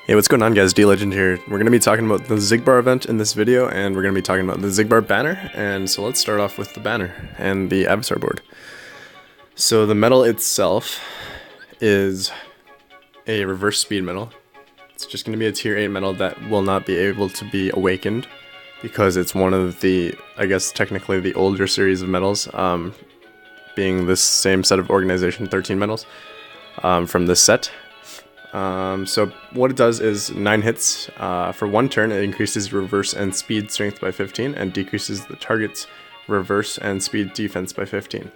Hey, what's going on, guys? D-Legend here. We're going to be talking about the Xigbar event in this video, and we're going to be talking about the Xigbar banner. And so let's start off with the banner and the avatar board. So the medal itself is a reverse speed medal. It's just going to be a tier 8 medal that will not be able to be awakened because it's one of the, I guess technically the older series of medals, being this same set of organization 13 medals from this set. So what it does is 9 hits for 1 turn. It increases reverse and speed strength by 15 and decreases the target's reverse and speed defense by 15.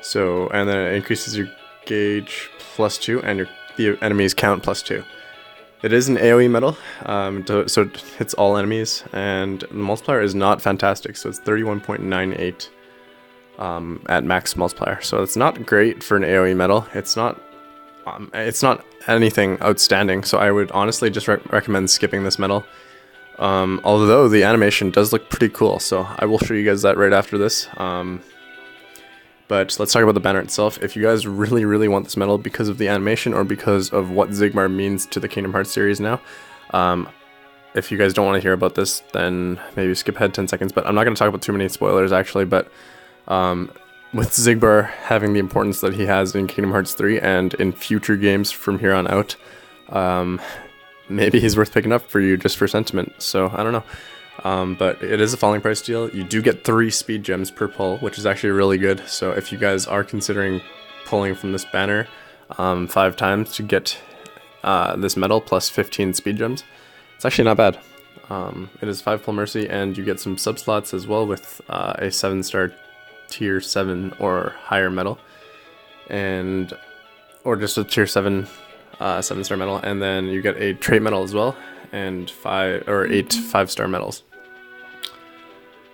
So, and then it increases your gauge plus 2 and the enemy's count plus 2. It is an AoE medal, so it hits all enemies, and the multiplier is not fantastic, so it's 31.98 at max multiplier. So it's not great for an AoE medal. It's not anything outstanding, so I would honestly just recommend skipping this medal. Although the animation does look pretty cool, so I will show you guys that right after this. But let's talk about the banner itself. If you guys really want this medal because of the animation or because of what Xigbar means to the Kingdom Hearts series now, if you guys don't want to hear about this, then maybe skip ahead 10 seconds, but I'm not going to talk about too many spoilers actually. But with Xigbar having the importance that he has in Kingdom Hearts 3 and in future games from here on out, maybe he's worth picking up for you just for sentiment. So I don't know. But it is a falling price deal. You do get 3 speed gems per pull, which is actually really good. So if you guys are considering pulling from this banner 5 times to get this medal plus 15 speed gems, it's actually not bad. It is 5 pull mercy, and you get some sub slots as well with a 7-star tier 7 or higher medal, or just a tier 7 7-star medal, and then you get a trait medal as well, and 8 5-star medals.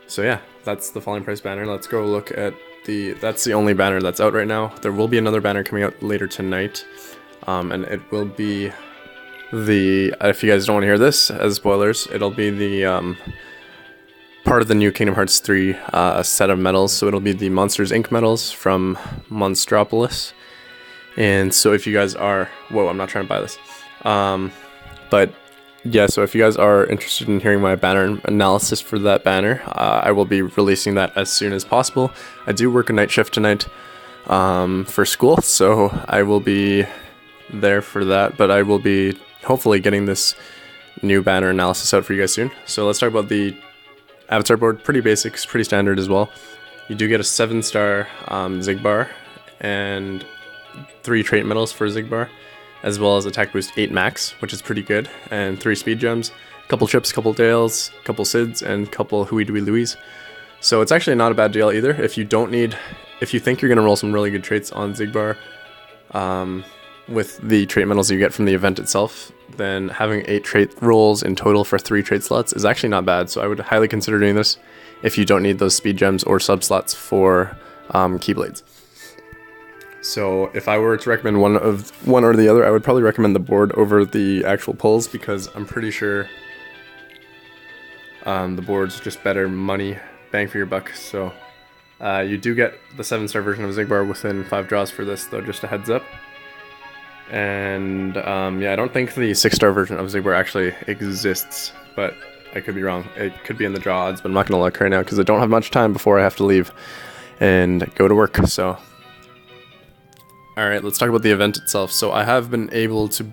So yeah, that's the falling price banner. Let's go look at that's the only banner that's out right now. There will be another banner coming out later tonight, and it will be if you guys don't want to hear this as spoilers, it'll be the part of the new Kingdom Hearts 3 set of medals. So it'll be the Monsters Inc. medals from Monstropolis. And so if you guys are, whoa, I'm not trying to buy this. But yeah, so if you guys are interested in hearing my banner analysis for that banner, I will be releasing that as soon as possible. I do work a night shift tonight for school, so I will be there for that. But I will be hopefully getting this new banner analysis out for you guys soon. So let's talk about the avatar board. Pretty basics, pretty standard as well. You do get a 7-star Xigbar and 3 trait medals for Xigbar, as well as attack boost 8 max, which is pretty good, and 3 speed gems, couple chips, couple dales, couple Sids, and couple Huey Dewey Louis. So it's actually not a bad deal either. If you think you're gonna roll some really good traits on Xigbar, with the trait medals you get from the event itself, then having 8 trait rolls in total for 3 trait slots is actually not bad. So I would highly consider doing this if you don't need those speed gems or sub slots for Keyblades. So if I were to recommend one or the other, I would probably recommend the board over the actual pulls, because I'm pretty sure the board's just better money, bang for your buck. So you do get the 7-star version of Xigbar within 5 draws for this, though, just a heads up. And yeah, I don't think the 6-star version of Xigbar actually exists, but I could be wrong. It could be in the draw odds, but I'm not going to look right now because I don't have much time before I have to leave and go to work. So alright, let's talk about the event itself. So I have been able to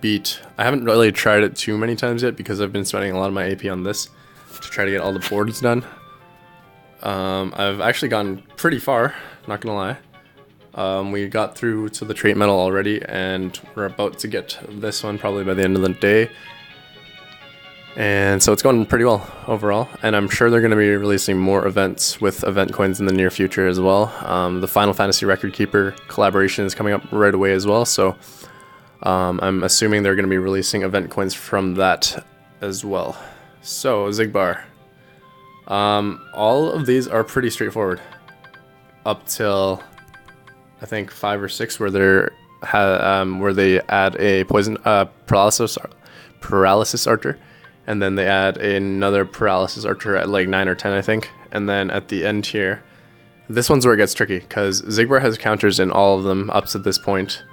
I haven't really tried it too many times yet because I've been spending a lot of my AP on this to try to get all the boards done. I've actually gone pretty far, not gonna lie. We got through to the trait medal already, and we're about to get this one probably by the end of the day. And so it's going pretty well overall, and I'm sure they're going to be releasing more events with event coins in the near future as well. The Final Fantasy Record Keeper collaboration is coming up right away as well, so I'm assuming they're going to be releasing event coins from that as well. So Xigbar, all of these are pretty straightforward up till I think 5 or 6, where they add a poison paralysis archer. And then they add another paralysis archer at like 9 or 10, I think. And then at the end here, this one's where it gets tricky, because Xigbar has counters in all of them up to this point.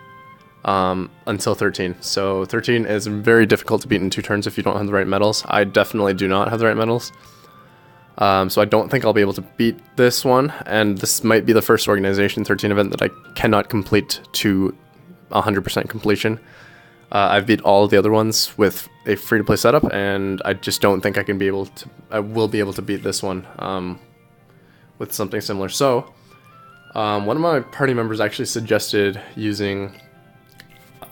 until 13. So 13 is very difficult to beat in 2 turns if you don't have the right medals. I definitely do not have the right medals. So I don't think I'll be able to beat this one, and this might be the first Organization 13 event that I cannot complete to 100% completion. I've beat all of the other ones with a free-to-play setup, and I just don't think I will be able to beat this one with something similar. So one of my party members actually suggested using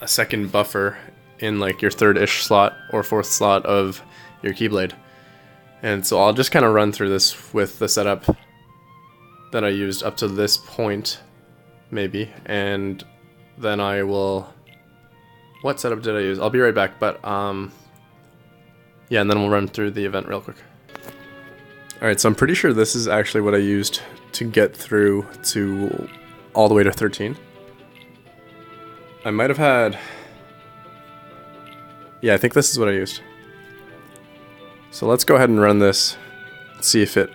a second buffer in like your 3rd-ish slot or 4th slot of your Keyblade. And so I'll just kind of run through this with the setup that I used up to this point, maybe, and then I will... What setup did I use? I'll be right back, but yeah, and then we'll run through the event real quick. Alright, so I'm pretty sure this is actually what I used to get through to all the way to 13. I might have had... Yeah, I think this is what I used. So let's go ahead and run this, see if it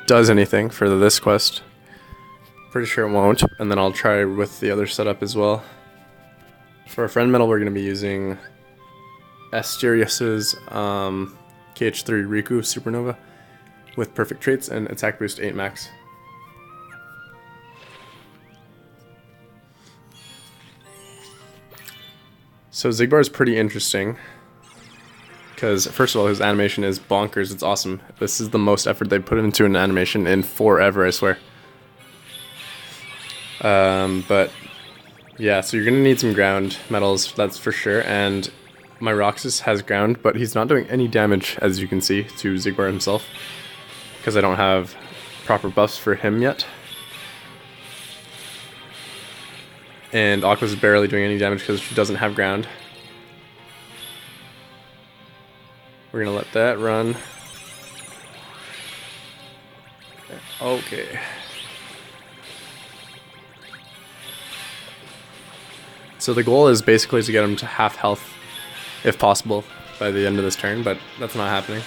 does anything for this quest. Pretty sure it won't, and then I'll try with the other setup as well. For our friend medal, we're going to be using Asterius's KH3 Riku Supernova with perfect traits and attack boost 8 max. So Xigbar is pretty interesting because, first of all, his animation is bonkers. It's awesome. This is the most effort they've put into an animation in forever, I swear. But yeah, so you're going to need some ground medals, that's for sure, and my Roxas has ground, but he's not doing any damage, as you can see, to Xigbar himself, because I don't have proper buffs for him yet. And Aqua's barely doing any damage because she doesn't have ground. We're going to let that run. Okay. So the goal is basically to get him to half health, if possible, by the end of this turn, but that's not happening.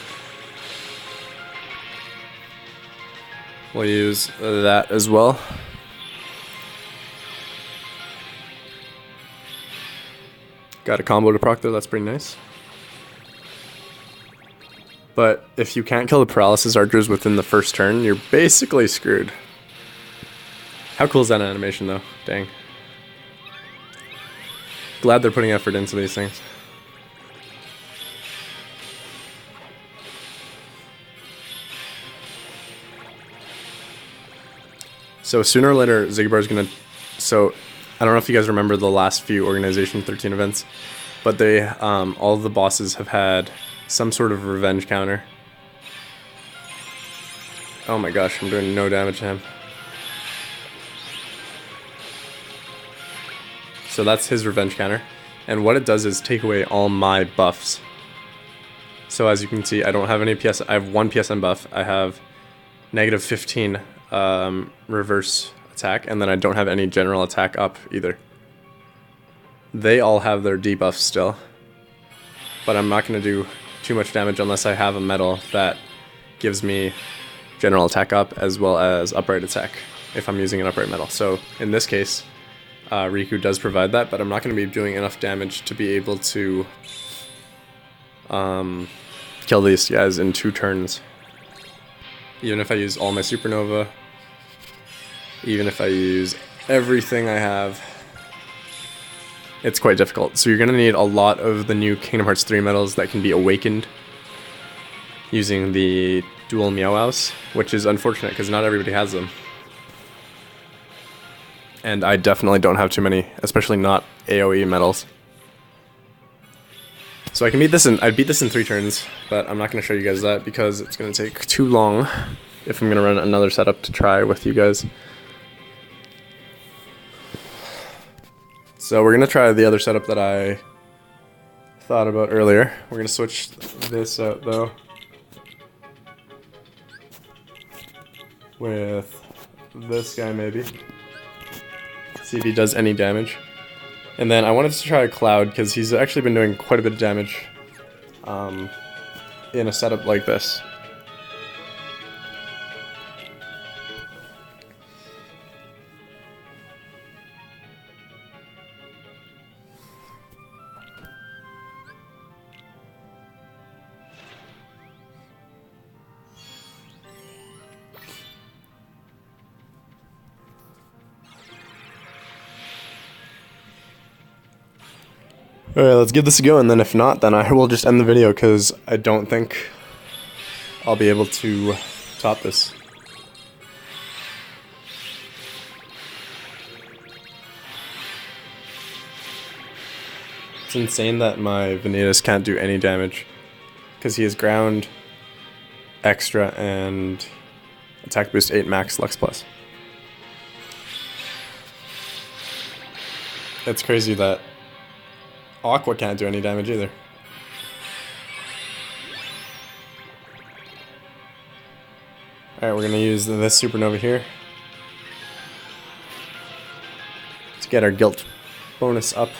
We'll use that as well. Got a combo to proc there, that's pretty nice. But if you can't kill the paralysis archers within the first turn, you're basically screwed. How cool is that animation though? Dang. Glad they're putting effort into these things. So sooner or later, Xigbar is gonna... So, I don't know if you guys remember the last few Organization 13 events, but they, all of the bosses have had some sort of revenge counter. Oh my gosh, I'm doing no damage to him. So that's his revenge counter. And what it does is take away all my buffs. So as you can see, I don't have any PS. I have 1 PSM buff. I have negative 15 reverse attack, and then I don't have any general attack up either. They all have their debuffs still, but I'm not going to do too much damage unless I have a medal that gives me general attack up as well as upright attack if I'm using an upright medal. So in this case, Riku does provide that, but I'm not going to be doing enough damage to be able to kill these guys in 2 turns. Even if I use all my supernova, even if I use everything I have, it's quite difficult. So you're going to need a lot of the new Kingdom Hearts 3 medals that can be awakened using the dual Meow-Wows, which is unfortunate because not everybody has them. And I definitely don't have too many, especially not AoE medals. So I can beat this I'd beat this in 3 turns, but I'm not going to show you guys that because it's going to take too long if I'm going to run another setup to try with you guys. So we're going to try the other setup that I thought about earlier. We're going to switch this out though with this guy maybe. See if he does any damage. And then I wanted to try Cloud because he's actually been doing quite a bit of damage in a setup like this. Alright, let's give this a go, and then if not, then I will just end the video, because I don't think I'll be able to top this. It's insane that my Vanitas can't do any damage, because he has ground, extra, and attack boost 8 max Lux plus. It's crazy that Aqua can't do any damage either. Alright, we're gonna use this Supernova here to get our guilt bonus up.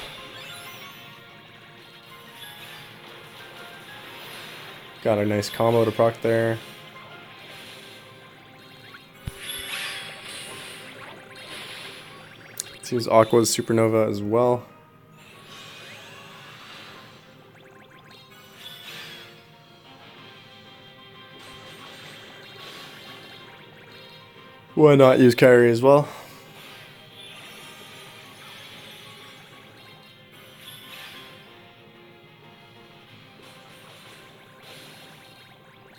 Got a nice combo to proc there. Let's use Aqua's Supernova as well. Why not use Carry as well?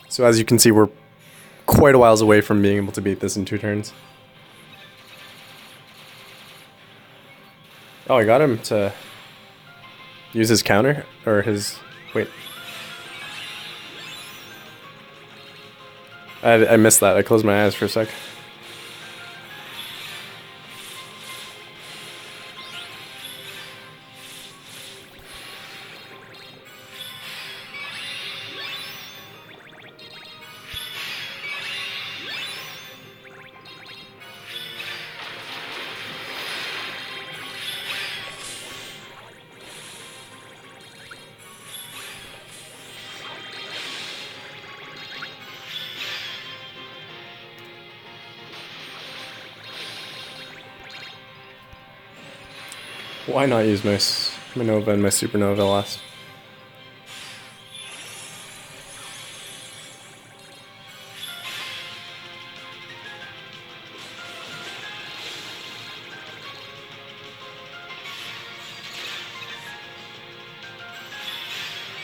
So as you can see, we're quite a whiles away from being able to beat this in 2 turns. Oh, I got him to use his counter, or his, wait. I missed that, I closed my eyes for a sec. Why not use my Nova and my Supernova last?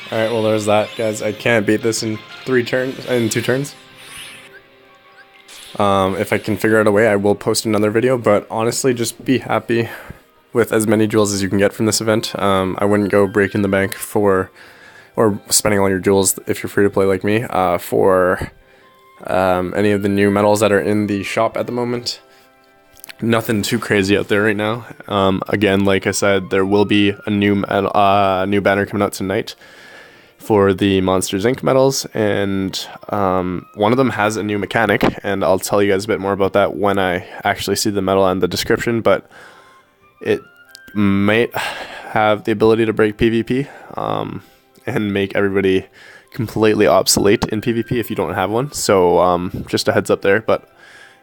Alright, well there's that, guys. I can't beat this in 2 turns. If I can figure out a way, I will post another video, but honestly, just be happy with as many jewels as you can get from this event. I wouldn't go breaking the bank or spending all your jewels if you're free to play like me, for any of the new medals that are in the shop at the moment. Nothing too crazy out there right now. Again, like I said, there will be a new banner coming out tonight for the Monsters Inc. medals, and one of them has a new mechanic, and I'll tell you guys a bit more about that when I actually see the medal and the description, but it might have the ability to break PvP and make everybody completely obsolete in PvP if you don't have one. So just a heads up there. But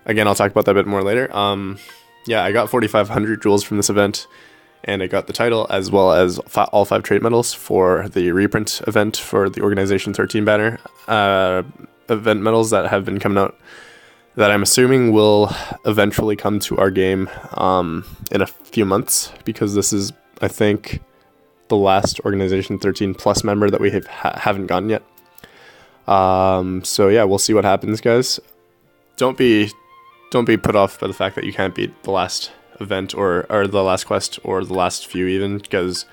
again, I'll talk about that a bit more later. Yeah, I got 4,500 jewels from this event, and I got the title as well as all 5 trait medals for the reprint event for the Organization 13 banner event medals that have been coming out, that I'm assuming will eventually come to our game in a few months, because this is, I think, the last Organization 13 Plus member that we haven't gotten yet. So yeah, we'll see what happens, guys. Don't be put off by the fact that you can't beat the last event or the last quest or the last few even, because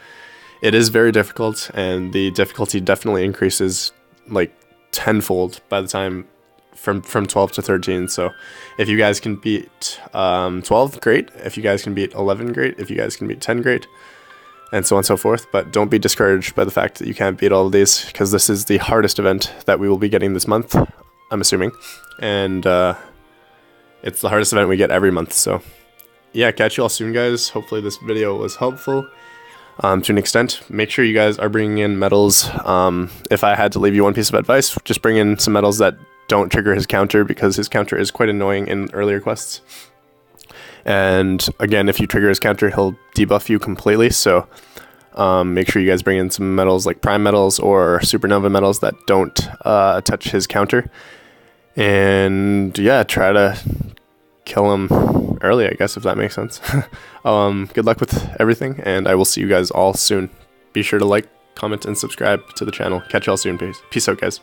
it is very difficult, and the difficulty definitely increases like tenfold by the time from 12 to 13. So if you guys can beat 12, great. If you guys can beat 11, great. If you guys can beat 10, great, and so on and so forth. But don't be discouraged by the fact that you can't beat all of these, because this is the hardest event that we will be getting this month, I'm assuming, and it's the hardest event we get every month. So yeah, catch you all soon, guys. Hopefully this video was helpful to an extent. Make sure you guys are bringing in medals. If I had to leave you one piece of advice, just bring in some medals that don't trigger his counter, because his counter is quite annoying in earlier quests. And again, if you trigger his counter, he'll debuff you completely. So make sure you guys bring in some medals like Prime medals or Supernova medals that don't touch his counter. And yeah, try to kill him early, I guess, if that makes sense. Good luck with everything, and I will see you guys all soon. be sure to like, comment, and subscribe to the channel. Catch y'all soon. Peace out, guys.